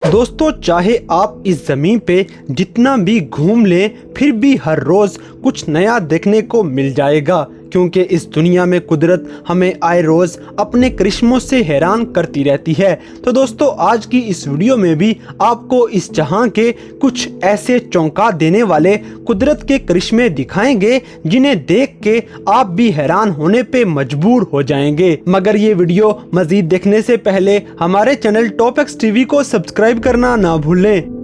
दोस्तों, चाहे आप इस ज़मीन पे जितना भी घूम लें, फिर भी हर रोज़ कुछ नया देखने को मिल जाएगा, क्योंकि इस दुनिया में कुदरत हमें आए रोज़ अपने करिश्मों से हैरान करती रहती है। तो दोस्तों, आज की इस वीडियो में भी आपको इस जहां के कुछ ऐसे चौंका देने वाले कुदरत के करिश्मे दिखाएंगे जिन्हें देख के आप भी हैरान होने पे मजबूर हो जाएंगे। मगर ये वीडियो मजीद देखने से पहले हमारे चैनल टॉप एक्स टीवी को सब्सक्राइब करना ना भूलें।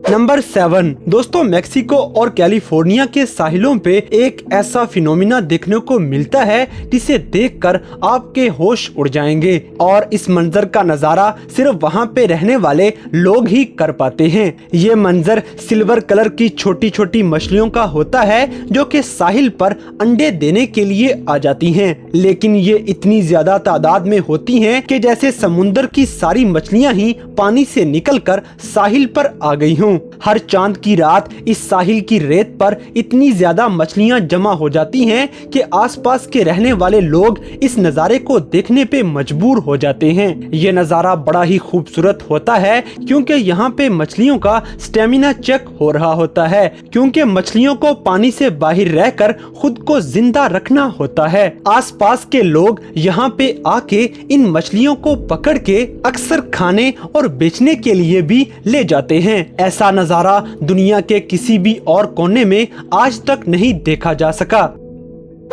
नंबर 7 दोस्तों, मेक्सिको और कैलिफोर्निया के साहिलों पे एक ऐसा फिनोमिना देखने को मिलता है जिसे देखकर आपके होश उड़ जाएंगे, और इस मंजर का नजारा सिर्फ वहाँ पे रहने वाले लोग ही कर पाते हैं। ये मंजर सिल्वर कलर की छोटी छोटी मछलियों का होता है जो कि साहिल पर अंडे देने के लिए आ जाती हैं, लेकिन ये इतनी ज्यादा तादाद में होती हैं कि जैसे समुंदर की सारी मछलियां ही पानी से निकलकर साहिल पर आ गई हों। हर चांद की रात इस साहिल की रेत पर इतनी ज्यादा मछलियां जमा हो जाती हैं कि आसपास के रहने वाले लोग इस नज़ारे को देखने पे मजबूर हो जाते हैं। ये नज़ारा बड़ा ही खूबसूरत होता है क्योंकि यहाँ पे मछलियों का स्टेमिना चेक हो रहा होता है, क्योंकि मछलियों को पानी से बाहर रहकर खुद को जिंदा रखना होता है। आसपास के लोग यहाँ पे आके इन मछलियों को पकड़ के अक्सर खाने और बेचने के लिए भी ले जाते हैं। ऐसा नजारा दुनिया के किसी भी और कोने में आज तक नहीं देखा जा सका।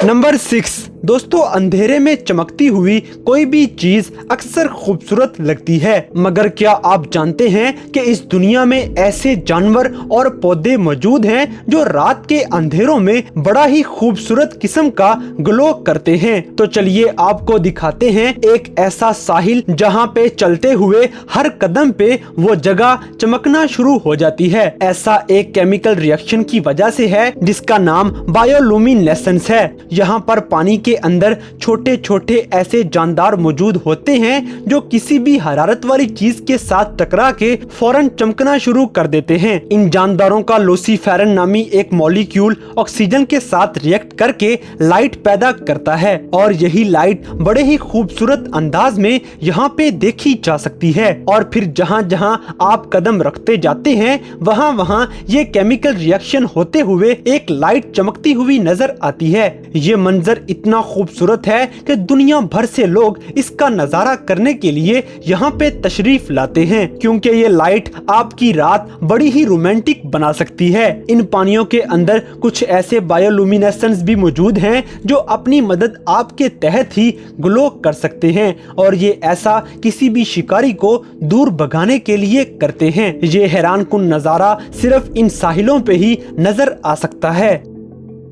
नंबर 6 दोस्तों, अंधेरे में चमकती हुई कोई भी चीज अक्सर खूबसूरत लगती है, मगर क्या आप जानते हैं कि इस दुनिया में ऐसे जानवर और पौधे मौजूद हैं जो रात के अंधेरों में बड़ा ही खूबसूरत किस्म का ग्लो करते हैं। तो चलिए आपको दिखाते हैं एक ऐसा साहिल जहां पे चलते हुए हर कदम पे वो जगह चमकना शुरू हो जाती है। ऐसा एक केमिकल रिएक्शन की वजह से है जिसका नाम बायोलुमिनेसेंस है। यहाँ पर पानी के अंदर छोटे छोटे ऐसे जानदार मौजूद होते हैं जो किसी भी हरारत वाली चीज के साथ टकरा के फौरन चमकना शुरू कर देते हैं। इन जानदारों का लूसीफेरन नामी एक मॉलिक्यूल ऑक्सीजन के साथ रिएक्ट करके लाइट पैदा करता है, और यही लाइट बड़े ही खूबसूरत अंदाज में यहाँ पे देखी जा सकती है। और फिर जहाँ जहाँ आप कदम रखते जाते हैं वहाँ वहाँ ये केमिकल रिएक्शन होते हुए एक लाइट चमकती हुई नजर आती है। ये मंजर इतना खूबसूरत है कि दुनिया भर से लोग इसका नजारा करने के लिए यहाँ पे तशरीफ लाते हैं, क्योंकि ये लाइट आपकी रात बड़ी ही रोमांटिक बना सकती है। इन पानियों के अंदर कुछ ऐसे बायोलुमिनेसेंस भी मौजूद हैं जो अपनी मदद आपके तहत ही ग्लो कर सकते हैं, और ये ऐसा किसी भी शिकारी को दूर भगाने के लिए करते हैं। ये हैरान कुन नजारा सिर्फ इन साहिलों पे ही नजर आ सकता है।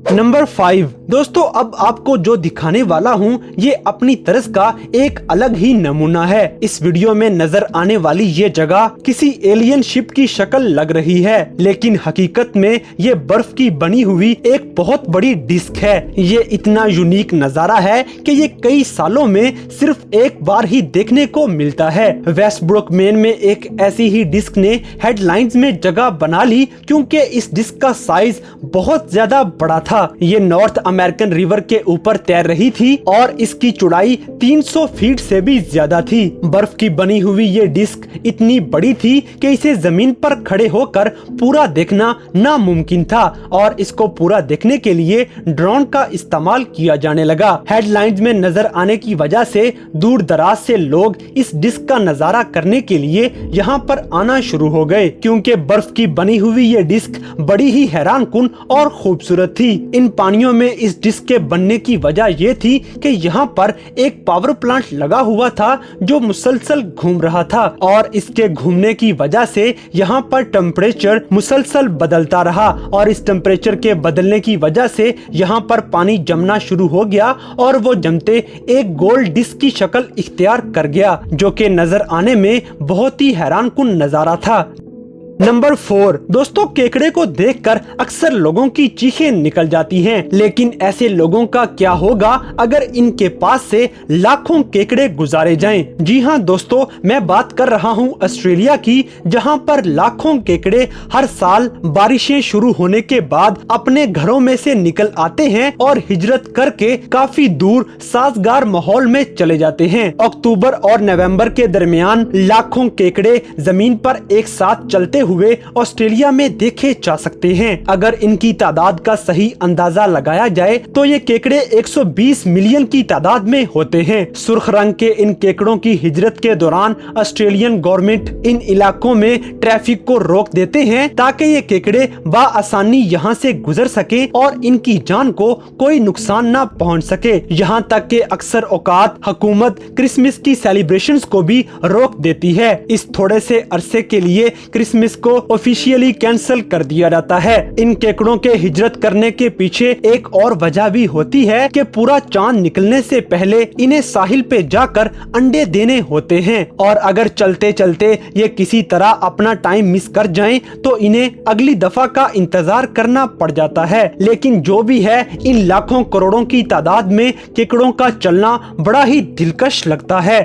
नंबर 5 दोस्तों, अब आपको जो दिखाने वाला हूँ ये अपनी तरह का एक अलग ही नमूना है। इस वीडियो में नजर आने वाली ये जगह किसी एलियन शिप की शक्ल लग रही है, लेकिन हकीकत में ये बर्फ की बनी हुई एक बहुत बड़ी डिस्क है। ये इतना यूनिक नजारा है कि ये कई सालों में सिर्फ एक बार ही देखने को मिलता है। वेस्टब्रुक मेन में एक ऐसी ही डिस्क ने हेडलाइंस में जगह बना ली, क्योंकि इस डिस्क का साइज बहुत ज्यादा बड़ा था। ये नॉर्थ अमेरिकन रिवर के ऊपर तैर रही थी और इसकी चौड़ाई 300 फीट से भी ज्यादा थी। बर्फ की बनी हुई ये डिस्क इतनी बड़ी थी कि इसे जमीन पर खड़े होकर पूरा देखना नामुमकिन था, और इसको पूरा देखने के लिए ड्रोन का इस्तेमाल किया जाने लगा। हेडलाइंस में नजर आने की वजह से दूर दराज से लोग इस डिस्क का नजारा करने के लिए यहाँ पर आना शुरू हो गए, क्योंकि बर्फ की बनी हुई ये डिस्क बड़ी ही हैरान कुन और खूबसूरत थी। इन पानियों में इस डिस्क के बनने की वजह यह थी कि यहाँ पर एक पावर प्लांट लगा हुआ था जो मुसलसल घूम रहा था, और इसके घूमने की वजह से यहाँ पर टेम्परेचर मुसलसल बदलता रहा, और इस टेम्परेचर के बदलने की वजह से यहाँ पर पानी जमना शुरू हो गया, और वो जमते एक गोल डिस्क की शक्ल इख्तियार कर गया, जो कि नजर आने में बहुत ही हैरान कुन नजारा था। नंबर 4 दोस्तों, केकड़े को देखकर अक्सर लोगों की चीखें निकल जाती हैं, लेकिन ऐसे लोगों का क्या होगा अगर इनके पास से लाखों केकड़े गुजारे जाएं। जी हाँ दोस्तों, मैं बात कर रहा हूँ ऑस्ट्रेलिया की, जहाँ पर लाखों केकड़े हर साल बारिशें शुरू होने के बाद अपने घरों में से निकल आते हैं और हिजरत करके काफी दूर साजगार माहौल में चले जाते हैं। अक्टूबर और नवंबर के दरमियान लाखों केकड़े जमीन पर एक साथ चलते हुए ऑस्ट्रेलिया में देखे जा सकते हैं। अगर इनकी तादाद का सही अंदाजा लगाया जाए तो ये केकड़े 120 मिलियन की तादाद में होते हैं। सुर्ख रंग के इन केकड़ों की हिजरत के दौरान ऑस्ट्रेलियन गवर्नमेंट इन इलाकों में ट्रैफिक को रोक देते हैं ताकि ये केकड़े बाआसानी यहाँ से गुजर सके और इनकी जान को कोई नुकसान न पहुँच सके। यहाँ तक कि अक्सर औकात हुकूमत क्रिसमस की सेलिब्रेशंस को भी रोक देती है। इस थोड़े से अरसे के लिए क्रिसमस को ऑफिशियली कैंसिल कर दिया जाता है। इन केकड़ों के हिजरत करने के पीछे एक और वजह भी होती है कि पूरा चांद निकलने से पहले इन्हें साहिल पे जाकर अंडे देने होते हैं, और अगर चलते चलते ये किसी तरह अपना टाइम मिस कर जाएं तो इन्हें अगली दफा का इंतजार करना पड़ जाता है। लेकिन जो भी है, इन लाखों करोड़ों की तादाद में केकड़ों का चलना बड़ा ही दिलकश लगता है।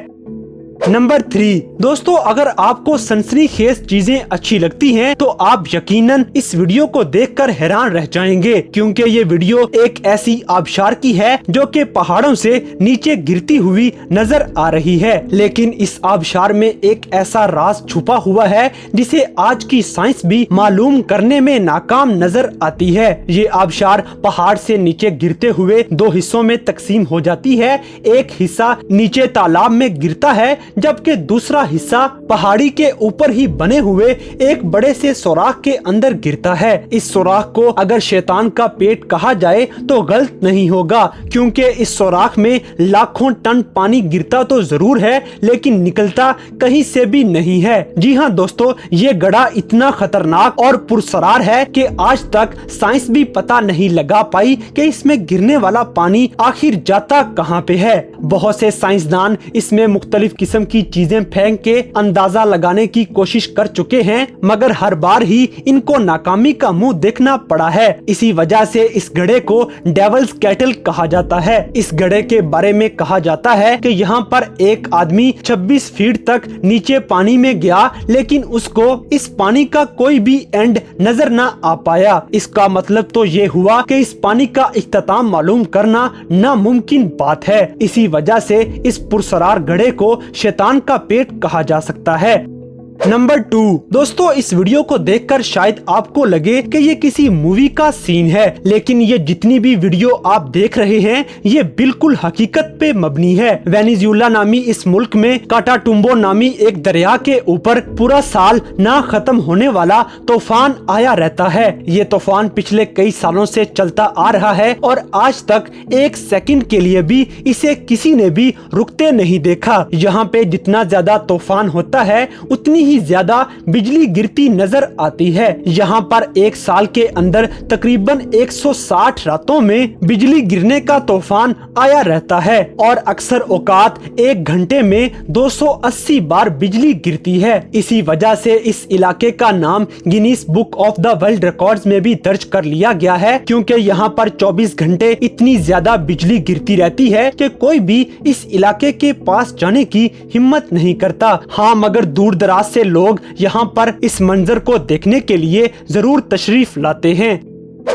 नंबर 3 दोस्तों, अगर आपको सनसनीखेज चीजें अच्छी लगती हैं तो आप यकीनन इस वीडियो को देखकर हैरान रह जाएंगे, क्योंकि ये वीडियो एक ऐसी आबशार की है जो कि पहाड़ों से नीचे गिरती हुई नजर आ रही है। लेकिन इस आबशार में एक ऐसा राज छुपा हुआ है जिसे आज की साइंस भी मालूम करने में नाकाम नजर आती है। ये आबशार पहाड़ से नीचे गिरते हुए दो हिस्सों में तकसीम हो जाती है। एक हिस्सा नीचे तालाब में गिरता है, जबकि दूसरा हिस्सा पहाड़ी के ऊपर ही बने हुए एक बड़े से सुराख के अंदर गिरता है। इस सुराख को अगर शैतान का पेट कहा जाए तो गलत नहीं होगा, क्योंकि इस सुराख में लाखों टन पानी गिरता तो जरूर है लेकिन निकलता कहीं से भी नहीं है। जी हाँ दोस्तों, ये गड्ढा इतना खतरनाक और पुरसरार है कि आज तक साइंस भी पता नहीं लगा पाई कि इसमें गिरने वाला पानी आखिर जाता कहाँ पे है। बहुत से साइंसदान इसमें मुख्तलिफ किस्म की चीजें फेंक के अंदाजा लगाने की कोशिश कर चुके हैं, मगर हर बार ही इनको नाकामी का मुंह देखना पड़ा है। इसी वजह से इस गड्ढे को डेविल्स कैटल कहा जाता है। इस गड्ढे के बारे में कहा जाता है कि यहाँ पर एक आदमी 26 फीट तक नीचे पानी में गया, लेकिन उसको इस पानी का कोई भी एंड नजर न आ पाया। इसका मतलब तो ये हुआ कि इस पानी का इख्तिताम मालूम करना नामुमकिन बात है। इसी वजह से इस पुरसरार गड्ढे को शैतान का पेट कहा जा सकता है। नंबर 2 दोस्तों, इस वीडियो को देखकर शायद आपको लगे कि ये किसी मूवी का सीन है, लेकिन ये जितनी भी वीडियो आप देख रहे हैं ये बिल्कुल हकीकत पे मबनी है। वेनेजुएला नामी इस मुल्क में काटाटुम्बो नामी एक दरिया के ऊपर पूरा साल ना खत्म होने वाला तूफान आया रहता है। ये तूफान पिछले कई सालों से चलता आ रहा है और आज तक एक सेकंड के लिए भी इसे किसी ने भी रुकते नहीं देखा। यहाँ पे जितना ज्यादा तूफान होता है उतनी ही ज्यादा बिजली गिरती नजर आती है। यहाँ पर एक साल के अंदर तकरीबन 160 रातों में बिजली गिरने का तूफान आया रहता है और अक्सर औकात एक घंटे में 280 बार बिजली गिरती है। इसी वजह से इस इलाके का नाम Guinness book of the world records में भी दर्ज कर लिया गया है, क्योंकि यहाँ पर 24 घंटे इतनी ज्यादा बिजली गिरती रहती है कि कोई भी इस इलाके के पास जाने की हिम्मत नहीं करता। हाँ, मगर दूर दराज से लोग यहाँ पर इस मंजर को देखने के लिए जरूर तशरीफ लाते हैं।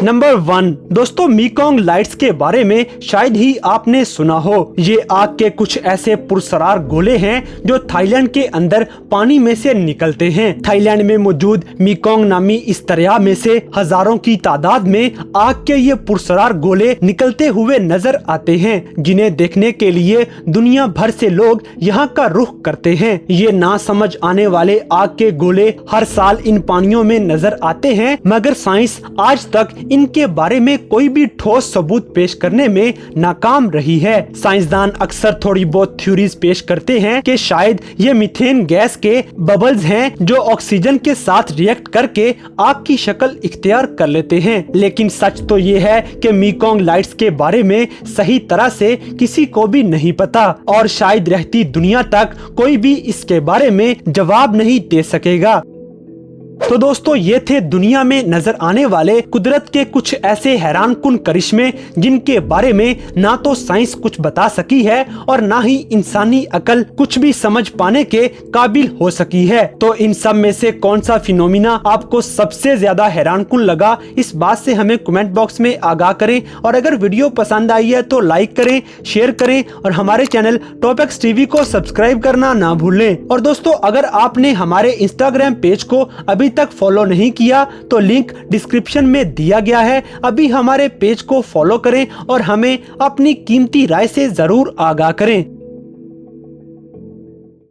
नंबर 1 दोस्तों, मेकोंग लाइट्स के बारे में शायद ही आपने सुना हो। ये आग के कुछ ऐसे पुरसरार गोले हैं जो थाईलैंड के अंदर पानी में से निकलते हैं। थाईलैंड में मौजूद मेकोंग नामी इस दरिया में से हजारों की तादाद में आग के ये पुरसरार गोले निकलते हुए नजर आते हैं, जिन्हें देखने के लिए दुनिया भर से लोग यहाँ का रुख करते हैं। ये ना समझ आने वाले आग के गोले हर साल इन पानियों में नजर आते हैं, मगर साइंस आज तक इनके बारे में कोई भी ठोस सबूत पेश करने में नाकाम रही है। साइंसदान अक्सर थोड़ी बहुत थ्योरीज पेश करते हैं कि शायद ये मीथेन गैस के बबल्स हैं जो ऑक्सीजन के साथ रिएक्ट करके आग की शक्ल इख्तियार कर लेते हैं। लेकिन सच तो ये है कि मेकोंग लाइट्स के बारे में सही तरह से किसी को भी नहीं पता और शायद रहती दुनिया तक कोई भी इसके बारे में जवाब नहीं दे सकेगा। तो दोस्तों ये थे दुनिया में नजर आने वाले कुदरत के कुछ ऐसे हैरान कुन करिश्मे जिनके बारे में ना तो साइंस कुछ बता सकी है और ना ही इंसानी अकल कुछ भी समझ पाने के काबिल हो सकी है। तो इन सब में से कौन सा फिनोमिना आपको सबसे ज्यादा हैरान कुन लगा, इस बात से हमें कमेंट बॉक्स में आगाह करें। और अगर वीडियो पसंद आई है तो लाइक करें, शेयर करें और हमारे चैनल टॉपएक्स टीवी को सब्सक्राइब करना ना भूलें। और दोस्तों अगर आपने हमारे इंस्टाग्राम पेज को अभी तक फॉलो नहीं किया तो लिंक डिस्क्रिप्शन में दिया गया है, अभी हमारे पेज को फॉलो करें और हमें अपनी कीमती राय से जरूर आगाह करें।